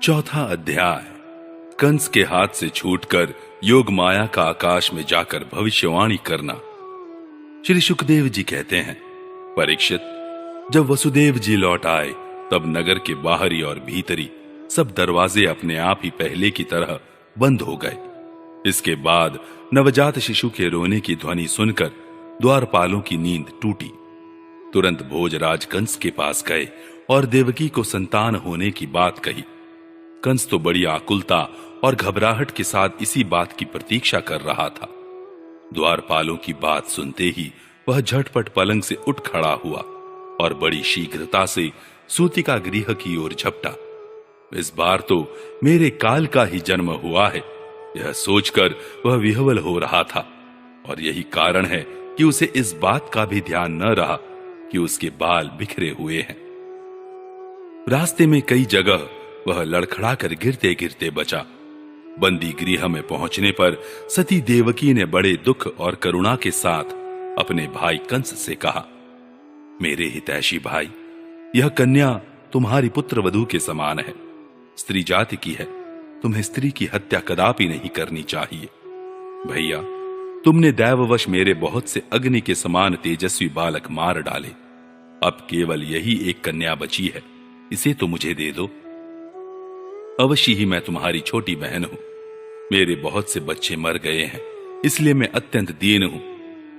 चौथा अध्याय। कंस के हाथ से छूटकर योग माया का आकाश में जाकर भविष्यवाणी करना। श्री सुखदेव जी कहते हैं, परीक्षित, जब वसुदेव जी लौट आए तब नगर के बाहरी और भीतरी सब दरवाजे अपने आप ही पहले की तरह बंद हो गए। इसके बाद नवजात शिशु के रोने की ध्वनि सुनकर द्वारपालों की नींद टूटी। तुरंत भोजराज कंस के पास गए और देवकी को संतान होने की बात कही। कंस तो बड़ी आकुलता और घबराहट के साथ इसी बात की प्रतीक्षा कर रहा था। द्वारपालों की बात सुनते ही वह झटपट पलंग से उठ खड़ा हुआ और बड़ी शीघ्रता से सूतिका गृह की ओर झपटा। इस बार तो मेरे काल का ही जन्म हुआ है, यह सोचकर वह विह्वल हो रहा था, और यही कारण है कि उसे इस बात का भी ध्यान न रहा कि उसके बाल बिखरे हुए हैं। रास्ते में कई जगह वह लड़खड़ा कर गिरते गिरते बचा। बंदी गृह में पहुंचने पर सती देवकी ने बड़े दुख और करुणा के साथ अपने भाई कंस से कहा, मेरे हितैषी भाई, यह कन्या तुम्हारी पुत्र वधू के समान है, स्त्री जाति की है, तुम्हें स्त्री की हत्या कदापि नहीं करनी चाहिए। भैया, तुमने दैववश मेरे बहुत से अग्नि के समान तेजस्वी बालक मार डाले, अब केवल यही एक कन्या बची है, इसे तो मुझे दे दो। अवश्य ही मैं तुम्हारी छोटी बहन हूं, मेरे बहुत से बच्चे मर गए हैं, इसलिए मैं अत्यंत दीन हूं।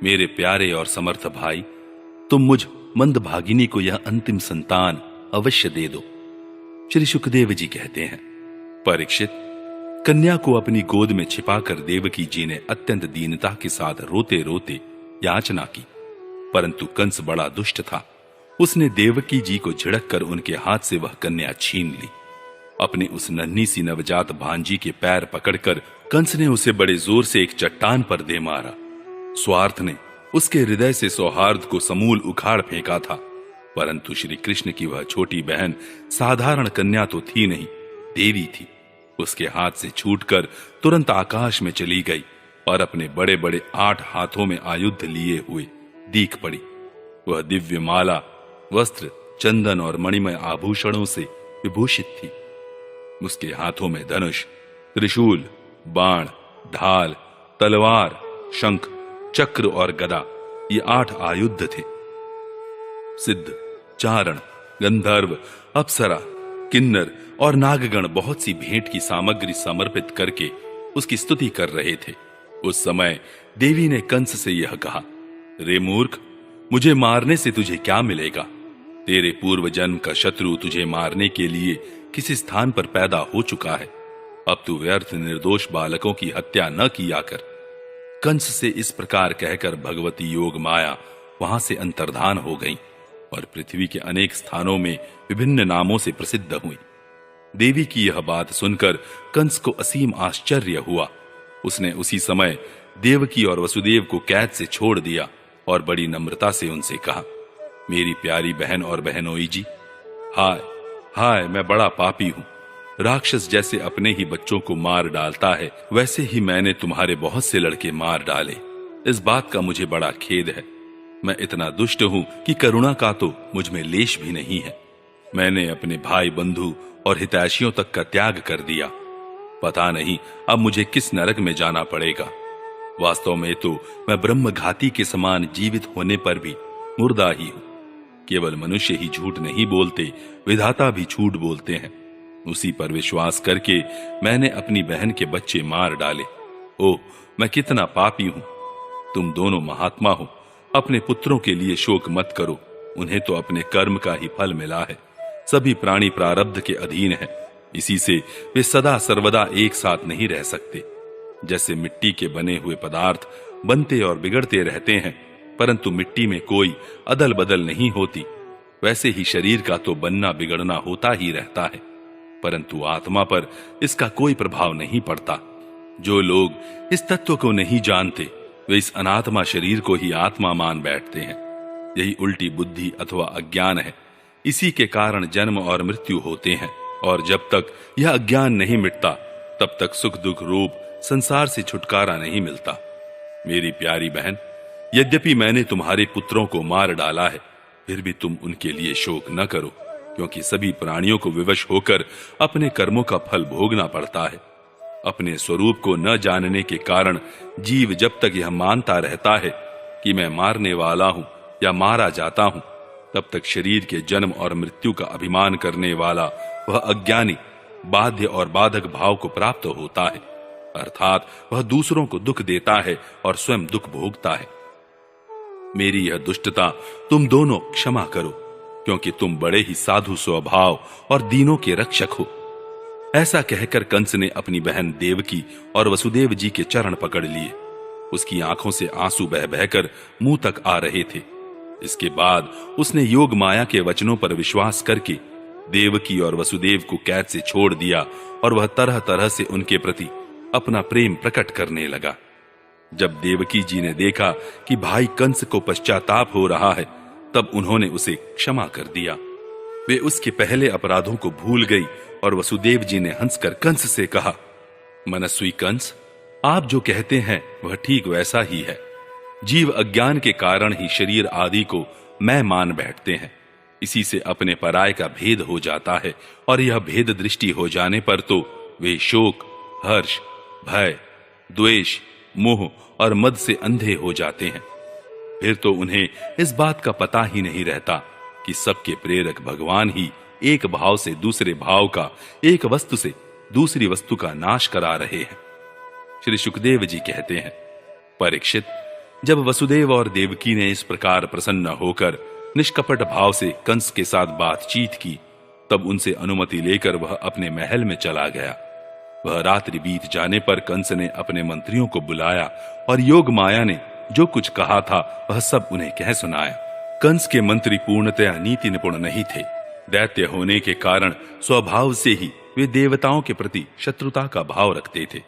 मेरे प्यारे और समर्थ भाई, तुम मुझ मंदभागिनी को यह अंतिम संतान अवश्य दे दो। श्री सुखदेव जी कहते हैं, परीक्षित, कन्या को अपनी गोद में छिपाकर देवकी जी ने अत्यंत दीनता के साथ रोते रोते याचना की, परंतु कंस बड़ा दुष्ट था। उसने देवकी जी को झिड़क कर उनके हाथ से वह कन्या छीन ली। अपनी उस नन्ही सी नवजात भांजी के पैर पकड़कर कंस ने उसे बड़े जोर से एक चट्टान पर दे मारा। स्वार्थ ने उसके हृदय से सौहार्द को समूल उखाड़ फेंका था, परंतु श्री कृष्ण की वह छोटी बहन साधारण कन्या तो थी नहीं, देवी थी। उसके हाथ से छूटकर तुरंत आकाश में चली गई और अपने बड़े बड़े 8 हाथों में आयुध लिए हुए दीख पड़ी। वह दिव्य माला, वस्त्र, चंदन और मणिमय आभूषणों से विभूषित थी। उसके हाथों में धनुष, त्रिशूल, बाण, ढाल, तलवार, शंख, चक्र और गदा, ये 8 आयुध थे। सिद्ध, चारण, गंधर्व, अप्सरा, किन्नर और नागगण बहुत सी भेंट की सामग्री समर्पित करके उसकी स्तुति कर रहे थे। उस समय देवी ने कंस से यह कहा, रे मूर्ख, मुझे मारने से तुझे क्या मिलेगा? तेरे पूर्व जन्म का शत्रु तुझे मारने के लिए किसी स्थान पर पैदा हो चुका है। अब तू व्यर्थ निर्दोष बालकों की हत्या न किया कर। कंस से इस प्रकार कहकर भगवती योग माया वहां से अंतर्धान हो गई और पृथ्वी के अनेक स्थानों में विभिन्न नामों से प्रसिद्ध हुई। देवी की यह बात सुनकर कंस को असीम आश्चर्य हुआ। उसने उसी समय देवकी और वसुदेव को कैद से छोड़ दिया और बड़ी नम्रता से उनसे कहा, मेरी प्यारी बहन और बहनोई जी, हाय हाय, मैं बड़ा पापी हूं। राक्षस जैसे अपने ही बच्चों को मार डालता है, वैसे ही मैंने तुम्हारे बहुत से लड़के मार डाले। इस बात का मुझे बड़ा खेद है। मैं इतना दुष्ट हूं कि करुणा का तो मुझ में लेश भी नहीं है। मैंने अपने भाई, बंधु और हितैषियों तक का त्याग कर दिया। पता नहीं अब मुझे किस नरक में जाना पड़ेगा। वास्तव में तो मैं ब्रह्मघाती के समान जीवित होने पर भी मुर्दा ही हूं। केवल मनुष्य ही झूठ नहीं बोलते, विधाता भी झूठ बोलते हैं। उसी पर विश्वास करके मैंने अपनी बहन के बच्चे मार डाले। ओह, मैं कितना पापी हूं। तुम दोनों महात्मा हो, अपने पुत्रों के लिए शोक मत करो, उन्हें तो अपने कर्म का ही फल मिला है। सभी प्राणी प्रारब्ध के अधीन हैं, इसी से वे सदा सर्वदा एक साथ नहीं रह सकते। जैसे मिट्टी के बने हुए पदार्थ बनते और बिगड़ते रहते हैं, परंतु मिट्टी में कोई अदल बदल नहीं होती, वैसे ही शरीर का तो बनना बिगड़ना होता ही रहता है, परंतु आत्मा पर इसका कोई प्रभाव नहीं पड़ता। जो लोग इस तत्व को नहीं जानते, वे इस अनात्मा शरीर को ही आत्मा मान बैठते हैं। यही उल्टी बुद्धि अथवा अज्ञान है। इसी के कारण जन्म और मृत्यु होते हैं, और जब तक यह अज्ञान नहीं मिटता, तब तक सुख दुख रूप संसार से छुटकारा नहीं मिलता। मेरी प्यारी बहन, यद्यपि मैंने तुम्हारे पुत्रों को मार डाला है, फिर भी तुम उनके लिए शोक न करो। क्योंकि सभी प्राणियों को विवश होकर अपने कर्मों का फल भोगना पड़ता है। अपने स्वरूप को न जानने के कारण जीव जब तक यह मानता रहता है कि मैं मारने वाला हूं या मारा जाता हूं, तब तक शरीर के जन्म और मृत्यु का अभिमान करने वाला वह अज्ञानी बाध्य और बाधक भाव को प्राप्त होता है, अर्थात वह दूसरों को दुख देता है और स्वयं दुख भोगता है। मेरी यह दुष्टता तुम दोनों क्षमा करो, क्योंकि तुम बड़े ही साधु स्वभाव और दीनों के रक्षक हो। ऐसा कहकर कंस ने अपनी बहन देवकी और वसुदेव जी के चरण पकड़ लिए। उसकी आंखों से आंसू बह बहकर मुंह तक आ रहे थे। इसके बाद उसने योग माया के वचनों पर विश्वास करके देवकी और वसुदेव को कैद से छोड़ दिया और वह तरह तरह से उनके प्रति अपना प्रेम प्रकट करने लगा। जब देवकी जी ने देखा कि भाई कंस को पश्चाताप हो रहा है, तब उन्होंने उसे क्षमा कर दिया। वे उसके पहले अपराधों को भूल गई और वसुदेव जी ने हंसकर कंस से कहा, मनस्वी कंस, आप जो कहते हैं वह ठीक वैसा ही है। जीव अज्ञान के कारण ही शरीर आदि को मैं मान बैठते हैं। इसी से अपने पराय का भेद हो जाता है और यह भेद दृष्टि हो जाने पर तो वे शोक, हर्ष, भय, द्वेष, मोह और मद से अंधे हो जाते हैं। फिर तो उन्हें इस बात का पता ही नहीं रहता कि सबके प्रेरक भगवान ही एक भाव से दूसरे भाव का, एक वस्तु से दूसरी वस्तु का नाश करा रहे हैं। श्री सुखदेव जी कहते हैं, परीक्षित, जब वसुदेव और देवकी ने इस प्रकार प्रसन्न होकर निष्कपट भाव से कंस के साथ बातचीत की, तब उनसे अनुमति लेकर वह अपने महल में चला गया। वह रात्रि बीत जाने पर कंस ने अपने मंत्रियों को बुलाया और योग माया ने जो कुछ कहा था वह सब उन्हें कह सुनाया। कंस के मंत्री पूर्णतया नीति निपुण नहीं थे। दैत्य होने के कारण स्वभाव से ही वे देवताओं के प्रति शत्रुता का भाव रखते थे।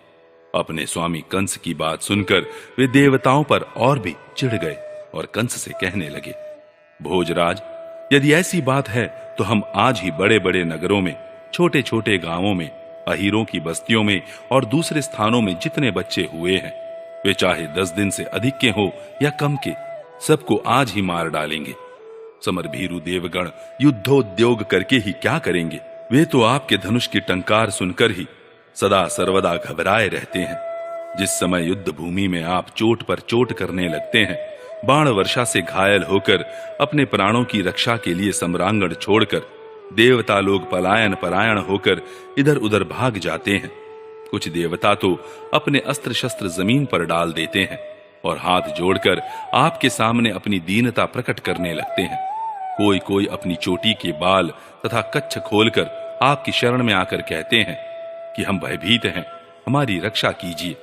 अपने स्वामी कंस की बात सुनकर वे देवताओं पर और भी चिढ़ गए और कंस से कहने लगे, भोजराज, यदि ऐसी बात है तो हम आज ही बड़े बड़े नगरों में, छोटे छोटे गांवों में, अहीरों की बस्तियों में और दूसरे स्थानों में जितने बच्चे हुए हैं, वे चाहे 10 दिन से अधिक के हो या कम के, सबको आज ही मार डालेंगे। समर भीरु देवगण युद्धोद्योग करके ही क्या करेंगे? वे तो आपके धनुष की टंकार सुनकर ही सदा सर्वदा घबराए रहते हैं। जिस समय युद्ध भूमि में आप चोट पर चोट करने लगते हैं, बाण वर्षा से घायल होकर अपने प्राणों की रक्षा के लिए सम्रांगण छोड़कर देवता लोग पलायन परायण होकर इधर उधर भाग जाते हैं। कुछ देवता तो अपने अस्त्र शस्त्र जमीन पर डाल देते हैं और हाथ जोड़कर आपके सामने अपनी दीनता प्रकट करने लगते हैं। कोई कोई अपनी चोटी के बाल तथा कच्छ खोलकर आपकी शरण में आकर कहते हैं कि हम भयभीत हैं, हमारी रक्षा कीजिए।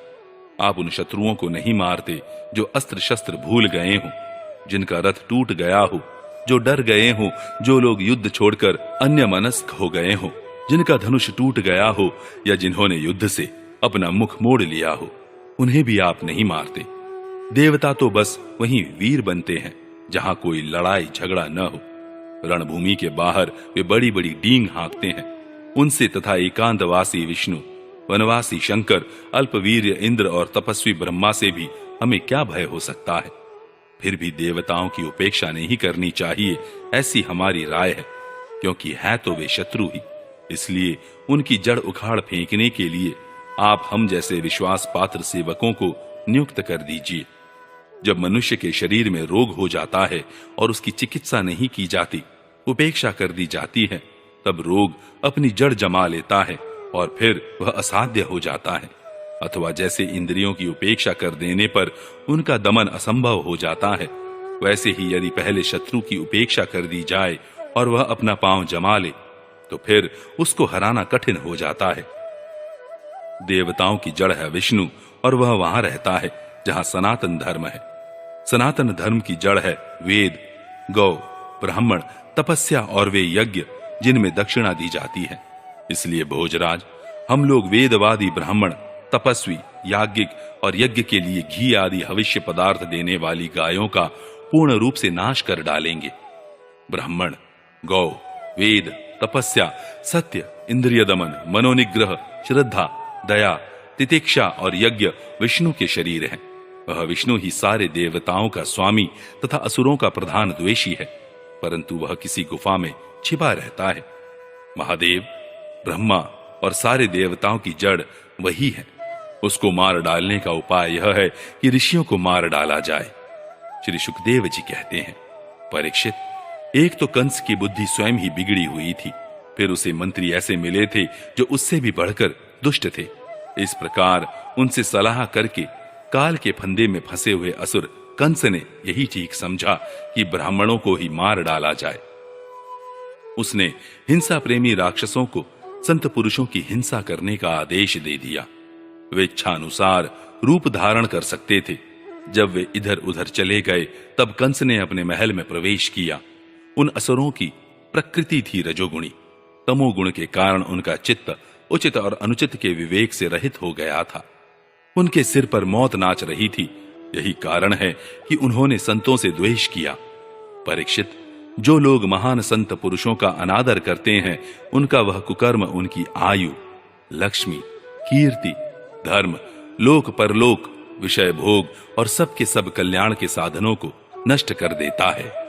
आप उन शत्रुओं को नहीं मारते जो अस्त्र शस्त्र भूल गए हों, जिनका रथ टूट गया हो, जो डर गए हों, जो लोग युद्ध छोड़कर अन्य मनस्क हो गए हों, जिनका धनुष टूट गया हो या जिन्होंने युद्ध से अपना मुख मोड़ लिया हो, उन्हें भी आप नहीं मारते। देवता तो बस वहीं वीर बनते हैं जहां कोई लड़ाई झगड़ा न हो। रणभूमि के बाहर वे बड़ी बड़ी डींग हाँकते हैं। उनसे तथा एकांतवासी विष्णु, वनवासी शंकर, अल्पवीर्य इंद्र और तपस्वी ब्रह्मा से भी हमें क्या भय हो सकता है? फिर भी देवताओं की उपेक्षा नहीं करनी चाहिए, ऐसी हमारी राय है, क्योंकि है तो वे शत्रु ही। इसलिए उनकी जड़ उखाड़ फेंकने के लिए आप हम जैसे विश्वास पात्र सेवकों को नियुक्त कर दीजिए। जब मनुष्य के शरीर में रोग हो जाता है और उसकी चिकित्सा नहीं की जाती, उपेक्षा कर दी जाती है, तब रोग अपनी जड़ जमा लेता है और फिर वह असाध्य हो जाता है। अथवा जैसे इंद्रियों की उपेक्षा कर देने पर उनका दमन असंभव हो जाता है, वैसे ही यदि पहले शत्रु की उपेक्षा कर दी जाए और वह अपना पांव जमा ले, तो फिर उसको हराना कठिन हो जाता है। देवताओं की जड़ है विष्णु और वह वहां रहता है जहां सनातन धर्म है। सनातन धर्म की जड़ है वेद, गौ, ब्राह्मण, तपस्या और वे यज्ञ जिनमें दक्षिणा दी जाती है। इसलिए भोजराज, हम लोग वेदवादी ब्राह्मण, तपस्वी, याज्ञिक और यज्ञ के लिए घी आदि हविष्य पदार्थ देने वाली गायों का पूर्ण रूप से नाश कर डालेंगे। ब्राह्मण, गौ, वेद, तपस्या, सत्य, इंद्रिय दमन, मनोनिग्रह, श्रद्धा, दया, तितिक्षा और यज्ञ विष्णु के शरीर हैं। वह विष्णु ही सारे देवताओं का स्वामी तथा असुरों का प्रधान द्वेषी है, परंतु वह किसी गुफा में छिपा रहता है। महादेव, ब्रह्मा और सारे देवताओं की जड़ वही है। उसको मार डालने का उपाय यह है कि ऋषियों को मार डाला जाए। श्री सुखदेव जी कहते हैं, परीक्षित, एक तो कंस की बुद्धि स्वयं ही बिगड़ी हुई थी, फिर उसे मंत्री ऐसे मिले थे जो उससे भी बढ़कर दुष्ट थे। इस प्रकार उनसे सलाह करके काल के फंदे में फंसे हुए असुर कंस ने यही ठीक समझा कि ब्राह्मणों को ही मार डाला जाए। उसने हिंसा प्रेमी राक्षसों को संत पुरुषों की हिंसा करने का आदेश दे दिया। वे इच्छानुसार रूप धारण कर सकते थे। जब वे इधर उधर चले गए तब कंस ने अपने महल में प्रवेश किया। उन असुरों की प्रकृति थी रजोगुणी। तमोगुण के कारण उनका चित्त उचित और अनुचित के विवेक से रहित हो गया था। उनके सिर पर मौत नाच रही थी। यही कारण है कि उन्होंने संतों से द्वेष किया। परीक्षित, जो लोग महान संत पुरुषों का अनादर करते हैं, उनका वह कुकर्म उनकी आयु, लक्ष्मी, कीर्ति, धर्म, लोक परलोक, विषय भोग और सबके सब कल्याण के साधनों को नष्ट कर देता है।